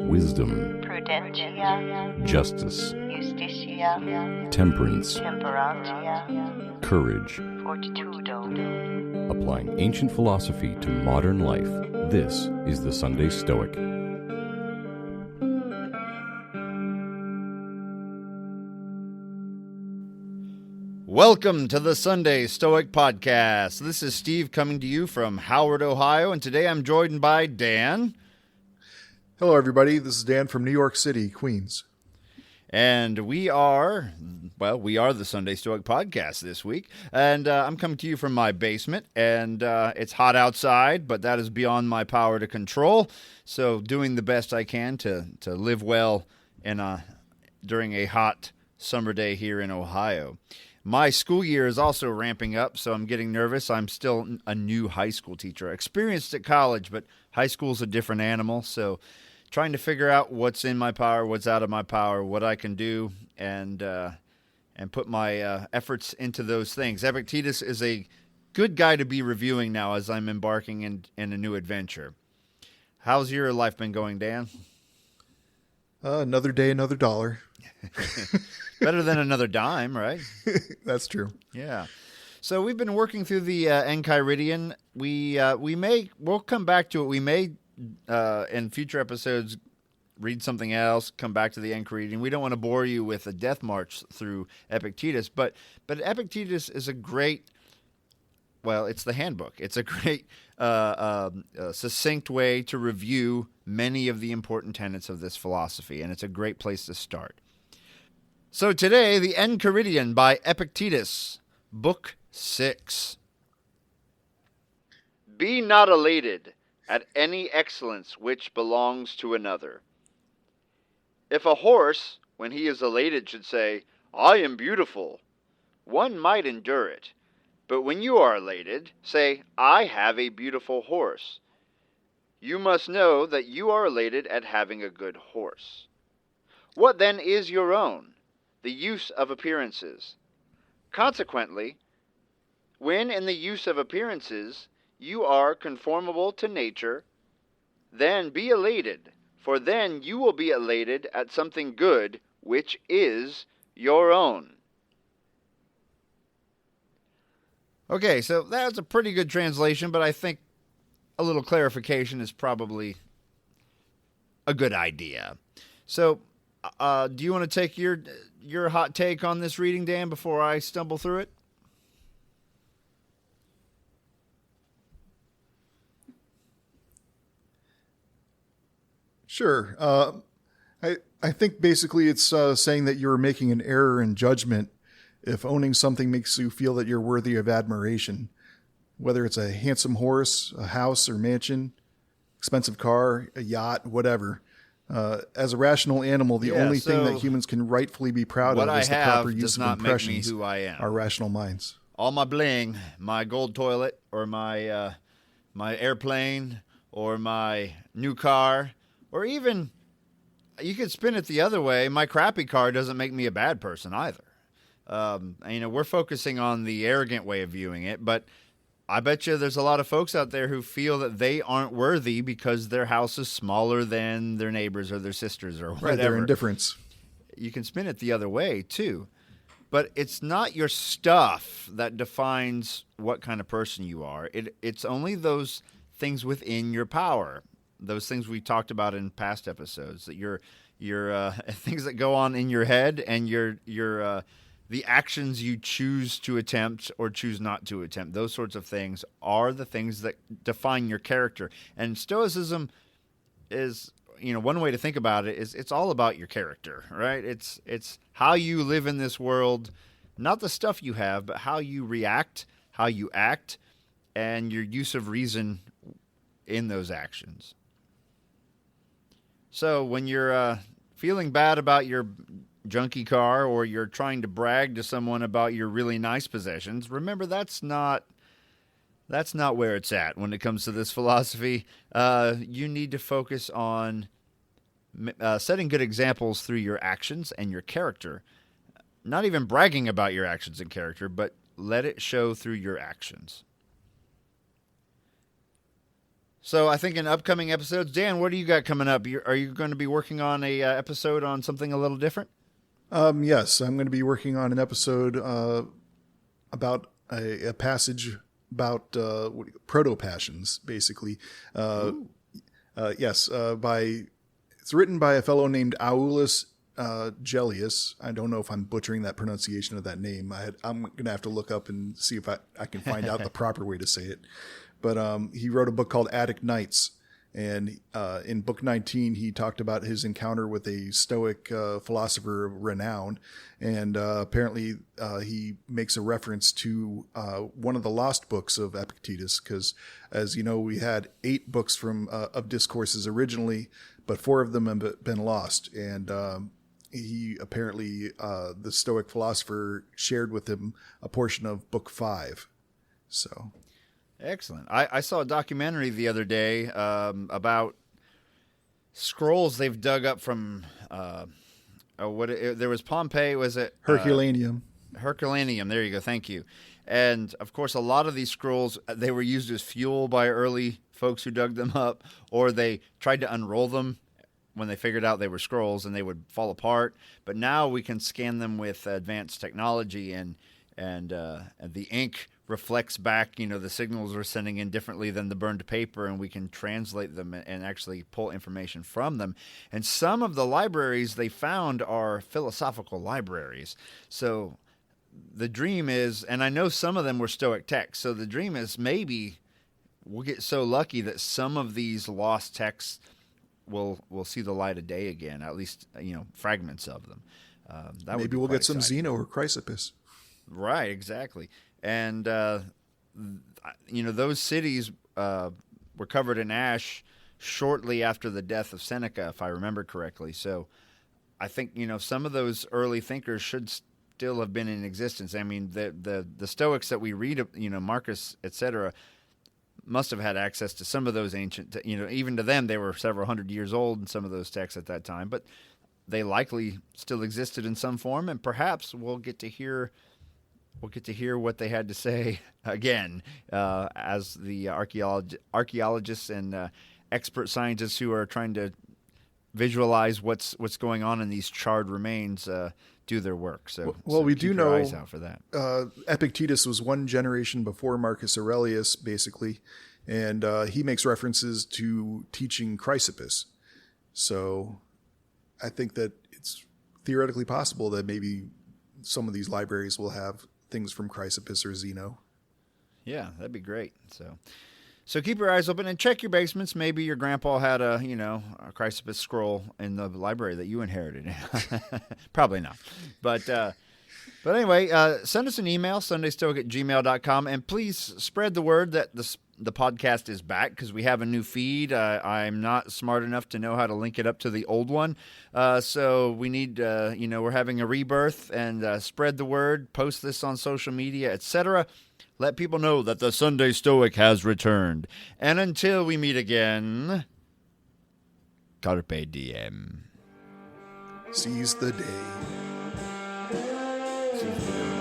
wisdom, prudentia, justice, justitia, temperance, temperantia, courage. fortitudo. Applying ancient philosophy to modern life, this is the Sunday Stoic. Welcome to the Sunday Stoic Podcast. This is Steve coming to you from Howard, Ohio, and today I'm joined by Dan. Hello, everybody. This is Dan from New York City, Queens. And we are the Sunday Stoic Podcast this week. And I'm coming to you from my basement, and it's hot outside, but that is beyond my power to control. So doing the best I can to live well during a hot summer day here in Ohio. My school year is also ramping up, so I'm getting nervous. I'm still a new high school teacher, experienced at college, but high school's a different animal, so trying to figure out what's in my power, what's out of my power, what I can do, and put my efforts into those things. Epictetus is a good guy to be reviewing now as I'm embarking in a new adventure. How's your life been going, Dan? Another day, another dollar. Better than another dime, right? That's true. Yeah. So we've been working through the Enchiridion. We'll come back to it. We may in future episodes read something else, come back to the Enchiridion. We don't want to bore you with a death march through Epictetus, but Epictetus is a great, it's the handbook. It's a great succinct way to review many of the important tenets of this philosophy, and it's a great place to start. So today, the Enchiridion by Epictetus, Book 6. Be not elated at any excellence which belongs to another. If a horse, when he is elated, should say, I am beautiful, one might endure it. But when you are elated, say, I have a beautiful horse. You must know that you are elated at having a good horse. What then is your own? The use of appearances. Consequently, when in the use of appearances you are conformable to nature, then be elated, for then you will be elated at something good which is your own. Okay, so that's a pretty good translation, but I think a little clarification is probably a good idea. So, do you want to take your hot take on this reading, Dan, before I stumble through it? Sure. I think basically it's saying that you're making an error in judgment if owning something makes you feel that you're worthy of admiration, whether it's a handsome horse, a house or mansion, expensive car, a yacht, whatever. As a rational animal, the only thing that humans can rightfully be proud of is the proper use of impressions. Who I am. Our rational minds. All my bling, my gold toilet, or my airplane, or my new car, or even you could spin it the other way. My crappy car doesn't make me a bad person either. We're focusing on the arrogant way of viewing it, but I bet you there's a lot of folks out there who feel that they aren't worthy because their house is smaller than their neighbors or their sisters or whatever. Right, their indifference. You can spin it the other way, too. But it's not your stuff that defines what kind of person you are. It's only those things within your power, those things we talked about in past episodes, that your things that go on in your head and your the actions you choose to attempt or choose not to attempt, those sorts of things are the things that define your character. And Stoicism is, one way to think about it is it's all about your character, right? It's how you live in this world, not the stuff you have, but how you react, how you act, and your use of reason in those actions. So when you're feeling bad about your junky car, or you're trying to brag to someone about your really nice possessions, remember that's not where it's at when it comes to this philosophy. You need to focus on setting good examples through your actions and your character. Not even bragging about your actions and character, but let it show through your actions. So I think in upcoming episodes, Dan, what do you got coming up? Are you going to be working on a episode on something a little different? Yes, I'm going to be working on an episode about a passage about proto-passions, basically. Yes, it's written by a fellow named Aulus Gellius. I don't know if I'm butchering that pronunciation of that name. I'm going to have to look up and see if I can find out the proper way to say it. But he wrote a book called Attic Nights. And in book 19, he talked about his encounter with a Stoic philosopher of renown. And apparently he makes a reference to one of the lost books of Epictetus, because, as you know, we had 8 books of discourses originally, but 4 of them have been lost. And he apparently, the Stoic philosopher, shared with him a portion of book 5. So... Excellent. I saw a documentary the other day about scrolls they've dug up from there was Pompeii, was it? Herculaneum. Herculaneum. There you go. Thank you. And of course, a lot of these scrolls, they were used as fuel by early folks who dug them up, or they tried to unroll them when they figured out they were scrolls, and they would fall apart. But now we can scan them with advanced technology, and the ink reflects back, the signals we're sending in differently than the burned paper, and we can translate them and actually pull information from them. And some of the libraries they found are philosophical libraries. So the dream is, and I know some of them were Stoic texts, so the dream is maybe we'll get so lucky that some of these lost texts will see the light of day again, at least, fragments of them. Maybe we'll get some Zeno or Chrysippus. Right, exactly. And, those cities were covered in ash shortly after the death of Seneca, if I remember correctly. So I think, some of those early thinkers should still have been in existence. I mean, the Stoics that we read, Marcus, etc., must have had access to some of those ancient, even to them, they were several hundred years old in some of those texts at that time. But they likely still existed in some form, and perhaps we'll get to hear what they had to say again as the archaeologists and expert scientists who are trying to visualize what's going on in these charred remains do their work. So we do know eyes out for that. Epictetus was one generation before Marcus Aurelius, basically, and he makes references to teaching Chrysippus. So I think that it's theoretically possible that maybe some of these libraries will have things from Chrysippus or Zeno. Yeah, that'd be great. So keep your eyes open and check your basements. Maybe your grandpa had a Chrysippus scroll in the library that you inherited. Probably not. But anyway, send us an email, sundaystoic@gmail.com, and please spread the word that the podcast is back, because we have a new feed. I'm not smart enough to know how to link it up to the old one. So we need, we're having a rebirth, and spread the word, post this on social media, etc. Let people know that the Sunday Stoic has returned. And until we meet again, Carpe Diem. Seize the day. Seize the day.